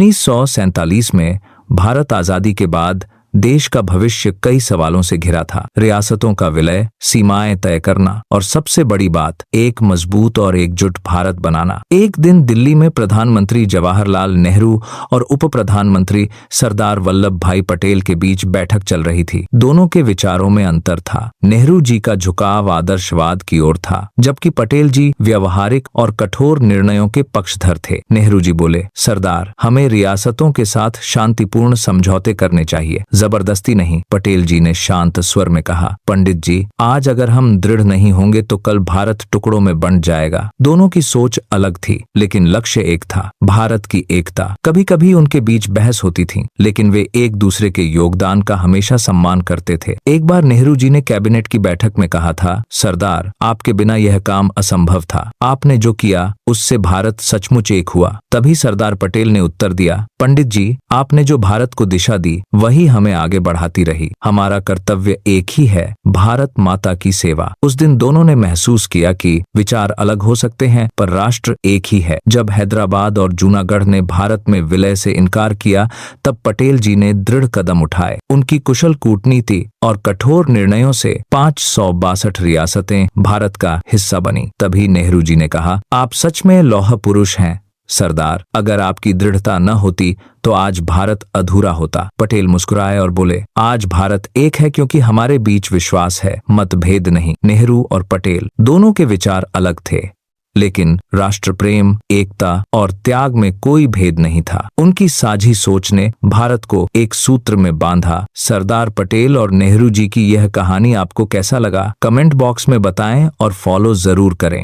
1947 में भारत आजादी के बाद देश का भविष्य कई सवालों से घिरा था। रियासतों का विलय, सीमाएं तय करना और सबसे बड़ी बात, एक मजबूत और एकजुट भारत बनाना। एक दिन दिल्ली में प्रधानमंत्री जवाहरलाल नेहरू और उप प्रधानमंत्री सरदार वल्लभ भाई पटेल के बीच बैठक चल रही थी। दोनों के विचारों में अंतर था। नेहरू जी का झुकाव आदर्शवाद की ओर था, जबकि पटेल जी व्यवहारिक और कठोर निर्णयों के पक्षधर थे। नेहरू जी बोले, सरदार, हमें रियासतों के साथ शांतिपूर्ण समझौते करने चाहिए, जबरदस्ती नहीं। पटेल जी ने शांत स्वर में कहा, पंडित जी, आज अगर हम दृढ़ नहीं होंगे तो कल भारत टुकड़ों में बंट जाएगा। दोनों की सोच अलग थी, लेकिन लक्ष्य एक था, भारत की एकता। कभी कभी उनके बीच बहस होती थी, लेकिन वे एक दूसरे के योगदान का हमेशा सम्मान करते थे। एक बार नेहरू जी ने कैबिनेट की बैठक में कहा था, सरदार, आपके बिना यह काम असंभव था। आपने जो किया उससे भारत सचमुच एक हुआ। तभी सरदार पटेल ने उत्तर दिया, पंडित जी, आपने जो भारत को दिशा दी वही हमें आगे बढ़ाती रही। हमारा कर्तव्य एक ही है, भारत माता की सेवा। उस दिन दोनों ने महसूस किया कि विचार अलग हो सकते हैं, पर राष्ट्र एक ही है। जब हैदराबाद और जूनागढ़ ने भारत में विलय से इनकार किया, तब पटेल जी ने दृढ़ कदम उठाए। उनकी कुशल कूटनीति और कठोर निर्णयों से 562 रियासतें भारत का हिस्सा बनी। तभी नेहरू जी ने कहा, आप सच में लौह पुरुष हैं सरदार। अगर आपकी दृढ़ता न होती तो आज भारत अधूरा होता। पटेल मुस्कुराए और बोले, आज भारत एक है क्योंकि हमारे बीच विश्वास है, मतभेद नहीं। नेहरू और पटेल दोनों के विचार अलग थे, लेकिन राष्ट्र प्रेम, एकता और त्याग में कोई भेद नहीं था। उनकी साझी सोच ने भारत को एक सूत्र में बांधा। सरदार पटेल और नेहरू जी की यह कहानी आपको कैसा लगा? कमेंट बॉक्स में बताएं और फॉलो जरूर करें।